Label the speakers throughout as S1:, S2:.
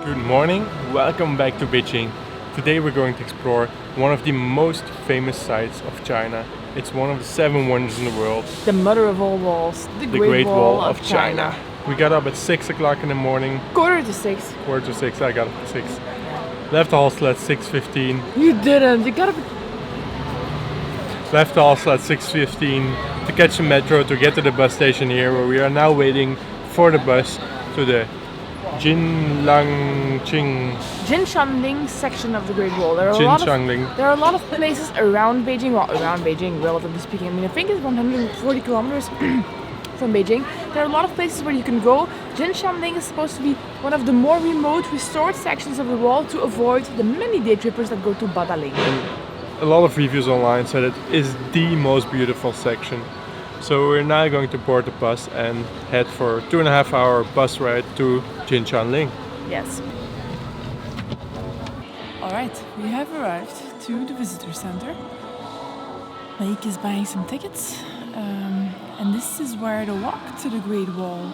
S1: Good morning, welcome back to Beijing. Today we're going to explore one of the most famous sites of China. It's one of the 7 wonders in the world.
S2: The mother of all walls, the
S1: Great Wall of China. We got up at 6 o'clock in the morning.
S2: Quarter to 6.
S1: Quarter to 6, I got up at 6. Left the hostel at 6:15.
S2: You didn't, you got up.
S1: Left the hostel at 6:15 to catch the metro to get to the bus station here, where we are now waiting for the bus to the Jinshanling
S2: section of the Great Wall. There are a lot of places around Beijing, relatively speaking. I mean, I think it's 140 kilometers from Beijing. There are a lot of places where you can go. Jinshanling is supposed to be one of the more remote, restored sections of the wall to avoid the many day trippers that go to Badaling.
S1: A lot of reviews online said it is the most beautiful section. So we're now going to board the bus and head for a 2.5 hour bus ride to Jinshanling.
S2: Yes. Alright, we have arrived to the visitor center. Naick is buying some tickets. And this is where the walk to the Great Wall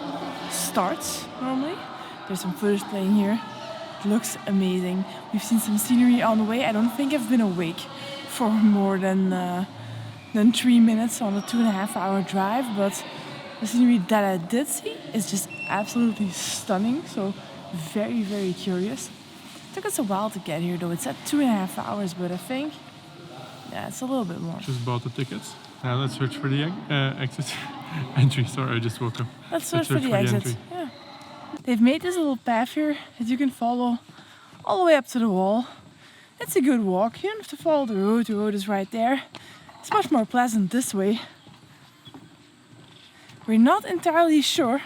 S2: starts normally. There's some footage playing here. It looks amazing. We've seen some scenery on the way. I don't think I've been awake for more than 3 minutes on a 2.5 hour drive, but the scenery that I did see is just absolutely stunning. So very, very curious. It took us a while to get here though. It's at 2.5 hours, but I think it's a little bit more.
S1: Just bought the tickets. Now let's search for the exit. Entry, sorry, I just woke up.
S2: Let's search for the exit. Yeah. They've made this little path here that you can follow all the way up to the wall. It's a good walk. You don't have to follow the road is right there. It's much more pleasant this way. We're not entirely sure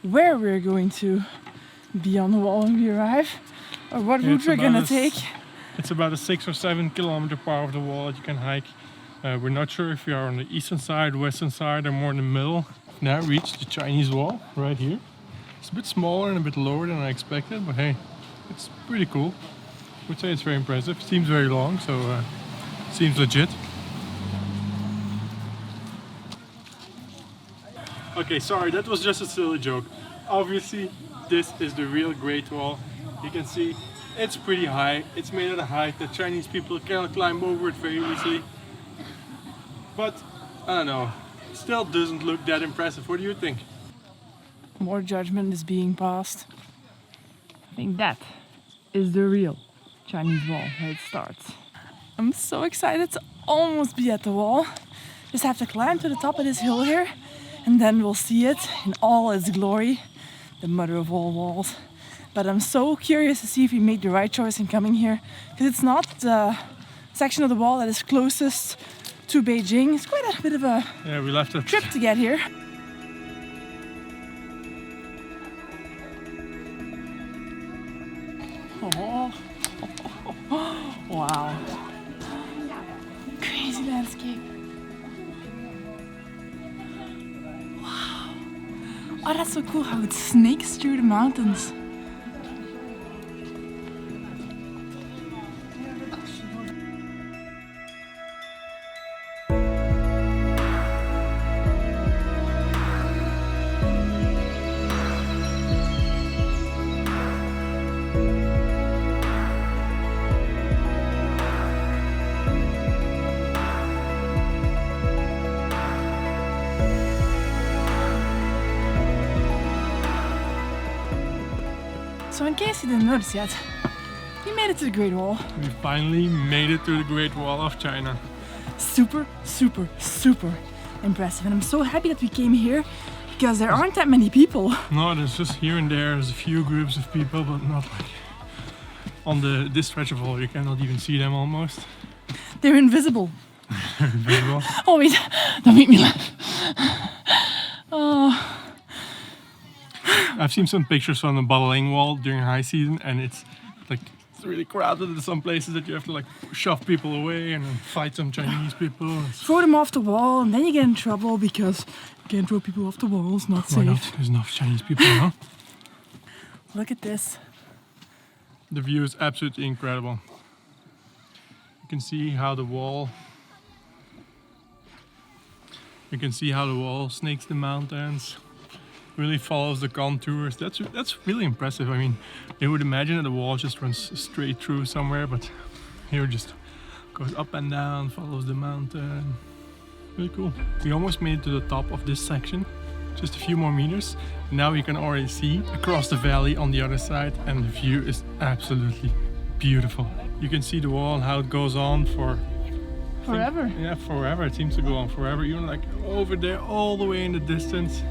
S2: where we're going to be on the wall when we arrive, or what route we're gonna take.
S1: It's about a 6 or 7 kilometer part of the wall that you can hike. We're not sure if we are on the eastern side, western side, or more in the middle. Now reached the Chinese wall right here. It's a bit smaller and a bit lower than I expected, but hey, it's pretty cool. I would say it's very impressive. Seems very long, so seems legit. Okay, sorry, that was just a silly joke. Obviously, this is the real Great Wall. You can see it's pretty high. It's made at a height that Chinese people cannot climb over it very easily. But, I don't know, it still doesn't look that impressive. What do you think?
S2: More judgment is being passed. I think that is the real Chinese wall, where it starts. I'm so excited to almost be at the wall. Just have to climb to the top of this hill here, and then we'll see it in all its glory, the mother of all walls. But I'm so curious to see if we made the right choice in coming here, because it's not the section of the wall that is closest to Beijing. It's quite a bit of a trip to get here. Oh. Wow. Crazy landscape. Wow. Oh, that's so cool how it snakes through the mountains. So in case you didn't notice yet, we made it to the Great Wall.
S1: We finally made it to the Great Wall of China.
S2: Super, super, super impressive. And I'm so happy that we came here because there aren't that many people.
S1: No, there's just here and there's a few groups of people, but not like on this stretch of wall. You cannot even see them almost.
S2: They're invisible.
S1: Invisible.
S2: Oh wait, don't make me laugh. Oh.
S1: I've seen some pictures from the Badaling wall during high season, and it's really crowded in some places that you have to like shove people away and then fight some Chinese people.
S2: Throw them off the wall, and then you get in trouble because you can't throw people off the wall. It's not safe.
S1: Not? There's enough Chinese people, huh?
S2: Look at this.
S1: The view is absolutely incredible. You can see how the wall snakes the mountains. really follows the contours. That's really impressive. I mean, you would imagine that the wall just runs straight through somewhere, but here it just goes up and down, follows the mountain. Really cool. We almost made it to the top of this section, just a few more meters. Now you can already see across the valley on the other side, and the view is absolutely beautiful. You can see the wall and how it goes on for
S2: Forever.
S1: yeah, forever. It seems to go on forever, even like over there all the way in the distance.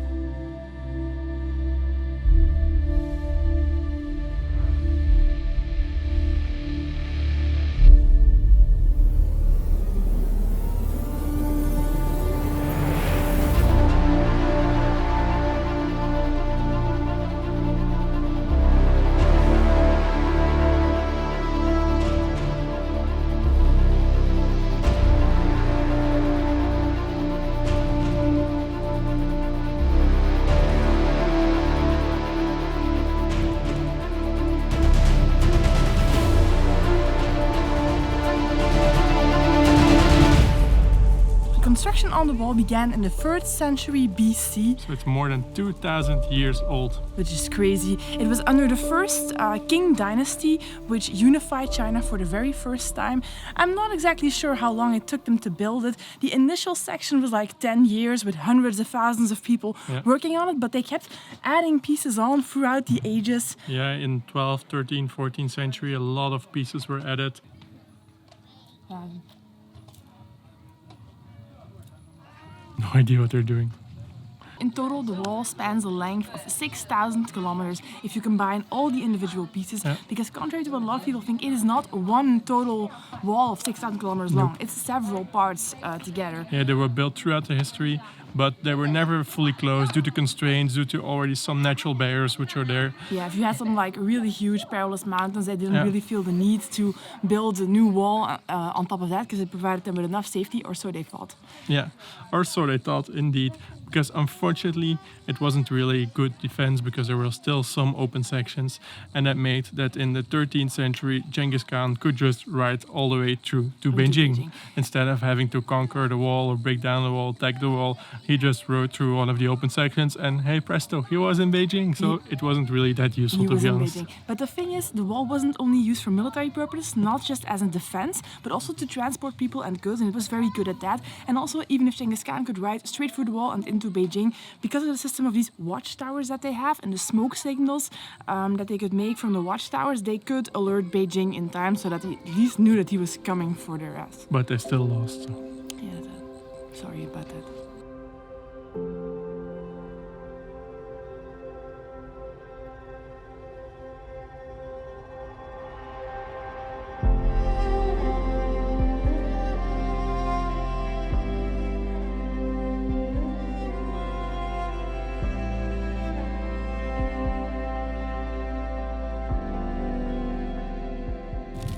S2: Construction on the wall began in the 3rd century BC,
S1: So it's more than 2,000 years old.
S2: which is crazy. It was under the first Qing dynasty, which unified China for the very first time. I'm not exactly sure how long it took them to build it. The initial section was like 10 years with hundreds of thousands of people working on it, but they kept adding pieces on throughout the ages.
S1: Yeah, in 12th, 13th, 14th century, a lot of pieces were added. No idea what they're doing.
S2: In total, the wall spans a length of 6,000 kilometers if you combine all the individual pieces.
S1: Yeah.
S2: Because contrary to what a lot of people think, it is not one total wall of 6,000 kilometers long. It's several parts together.
S1: Yeah, they were built throughout the history, but they were never fully closed due to constraints, due to already some natural barriers which are there.
S2: Yeah, if you had some like really huge perilous mountains, they didn't
S1: Yeah.
S2: really feel the need to build a new wall on top of that because it provided them with enough safety, or so they thought.
S1: Yeah, or so they thought indeed, because unfortunately it wasn't really good defense because there were still some open sections, and that made that in the 13th century Genghis Khan could just ride all the way through to Beijing. Instead of having to conquer the wall or break down the wall, attack the wall, he just rode through one of the open sections and hey presto, he was in Beijing. So it wasn't really that useful,
S2: He
S1: to
S2: was
S1: be
S2: in
S1: honest.
S2: Beijing. But the thing is, the wall wasn't only used for military purposes, not just as a defense, but also to transport people and goods, and it was very good at that. And also, even if Genghis Khan could ride straight through the wall and into Beijing, because of the system of these watchtowers that they have and the smoke signals that they could make from the watchtowers, they could alert Beijing in time so that they at least knew that he was coming for their ass.
S1: But they still lost. So.
S2: Yeah, sorry about that.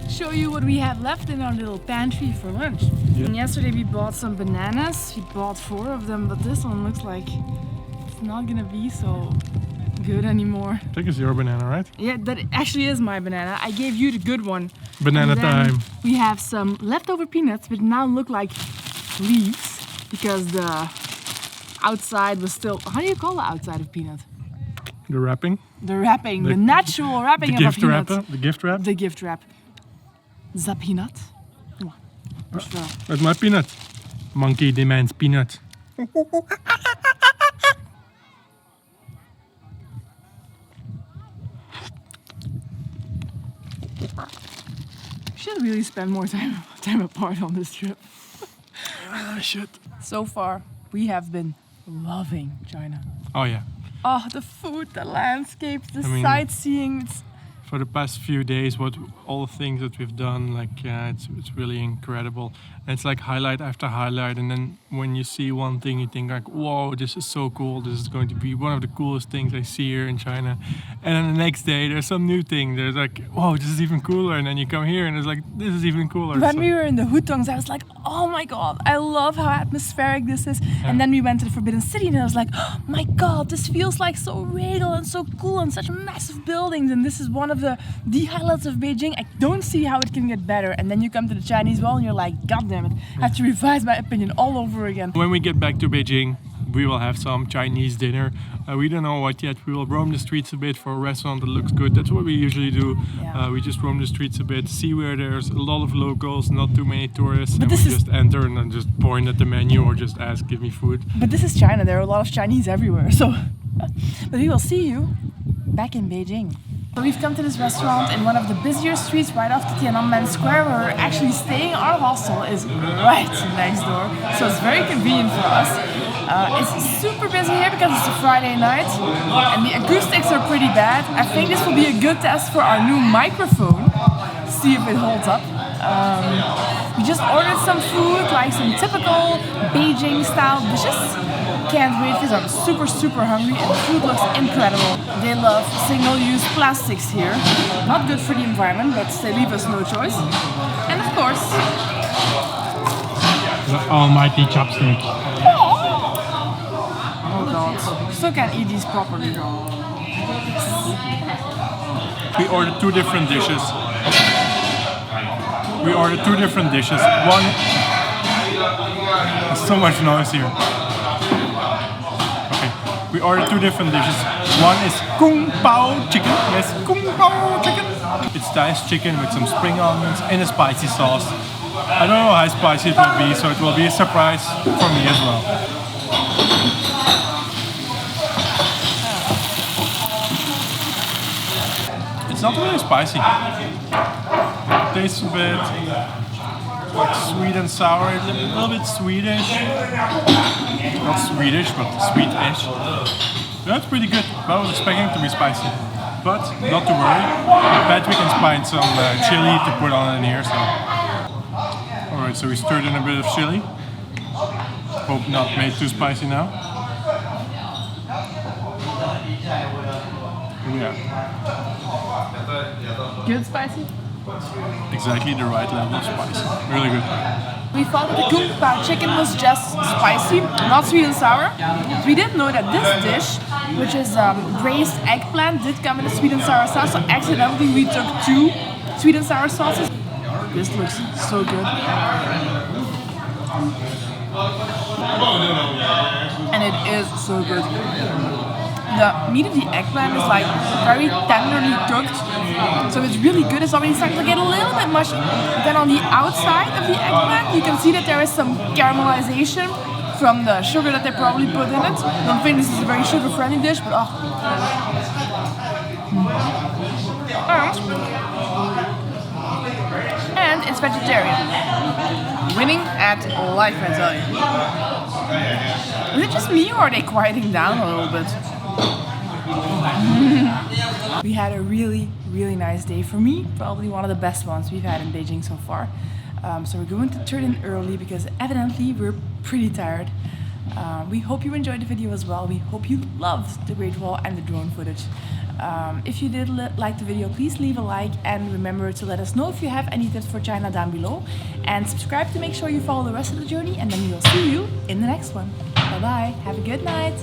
S2: Show you what we have left in our little pantry for lunch.
S1: Yeah.
S2: And yesterday we bought some bananas. We bought 4 of them, but this one looks like it's not gonna be so good anymore.
S1: I think it's your banana, right?
S2: Yeah, that actually is my banana. I gave you the good one.
S1: Banana
S2: And then
S1: time.
S2: We have some leftover peanuts, which now look like leaves because the outside was still. How do you call the outside of peanut?
S1: The wrapping.
S2: The wrapping, the
S1: The-
S2: natural wrapping
S1: The
S2: of a
S1: gift
S2: peanut.
S1: wrap. The gift wrap.
S2: The gift wrap. The peanut. So,
S1: That's my peanut. Monkey demands peanut.
S2: we should really spend more time apart on this trip.
S1: I should.
S2: So far, we have been loving China.
S1: Oh yeah.
S2: Oh, the food, the landscapes, the
S1: I mean-
S2: sightseeing. It's
S1: For the past few days, what all the things that we've done, like it's really incredible. And it's like highlight after highlight, and then when you see one thing, you think like, "Whoa, this is so cool! This is going to be one of the coolest things I see here in China." And then the next day, there's some new thing. There's like, "Whoa, this is even cooler!" And then you come here, and it's like, "This is even cooler."
S2: when
S1: So-
S2: we were in the Hutongs, I was like, oh my god, I love how atmospheric this is. And then we went to the Forbidden City and I was like, oh my god, this feels like so regal and so cool and such massive buildings. And this is one of the highlights of Beijing. I don't see how it can get better. And then you come to the Chinese Wall and you're like, god damn it, I have to revise my opinion all over again.
S1: When we get back to Beijing, we will have some Chinese dinner We don't know what yet. We will roam the streets a bit for a restaurant that looks good. That's what we usually do.
S2: Yeah.
S1: We just roam the streets a bit, see where there's a lot of locals, not too many tourists,
S2: But
S1: and we
S2: this is-
S1: just enter and then just point at the menu or just ask, give me food.
S2: But this is China, there are a lot of Chinese everywhere, so... But we will see you back in Beijing. So we've come to this restaurant in one of the busier streets right off the Tiananmen Square where we're actually staying. Our hostel is right next door, so it's very convenient for us. It's super busy here because it's a Friday night and the acoustics are pretty bad. I think this will be a good test for our new microphone, see if it holds up. We just ordered some food, like some typical Beijing style dishes. Can't wait because I'm super hungry and the food looks incredible. They love single-use plastics here. Not good for the environment, but they leave us no choice. And of course...
S1: The almighty chopstick.
S2: Oh god, still can't eat these properly.
S1: We ordered two different dishes. One... There's so much noise here. We ordered two different dishes. One is Kung Pao chicken. Yes, Kung Pao chicken. It's diced chicken with some spring onions and a spicy sauce. I don't know how spicy it will be, so it will be a surprise for me as well. It's not really spicy. It tastes a bit like sweet and sour, a little bit Swedish. Not Swedish, but sweetish. That's pretty good. I was expecting it to be spicy, but not to worry. I bet we can find some chili to put on in here. So, alright, so we stirred in a bit of chili. Hope not made too spicy now. Yeah,
S2: Good spicy?
S1: exactly the right level of spicy. Really good.
S2: We thought that the Kung Pao chicken was just spicy, not sweet and sour. We didn't know that this dish, which is braised eggplant, did come in a sweet and sour sauce, so accidentally we took two sweet and sour sauces. This looks so good. And it is so good. The meat of the eggplant is like very tenderly cooked, so it's really good. It's already starting to get a little bit mushy. Then on the outside of the eggplant, you can see that there is some caramelization from the sugar that they probably put in it. I don't think this is a very sugar-friendly dish, but and it's vegetarian. Winning at life, I tell you. Is it just me or are they quieting down a little bit? We had a really nice day. For me, probably one of the best ones we've had in Beijing so far. So we're going to turn in early because evidently we're pretty tired. We hope you enjoyed the video as well. We hope you loved the Great Wall and the drone footage. If you did like the video, please leave a like and remember to let us know if you have any tips for China down below. And subscribe to make sure you follow the rest of the journey, and then we will see you in the next one. Bye bye, have a good night.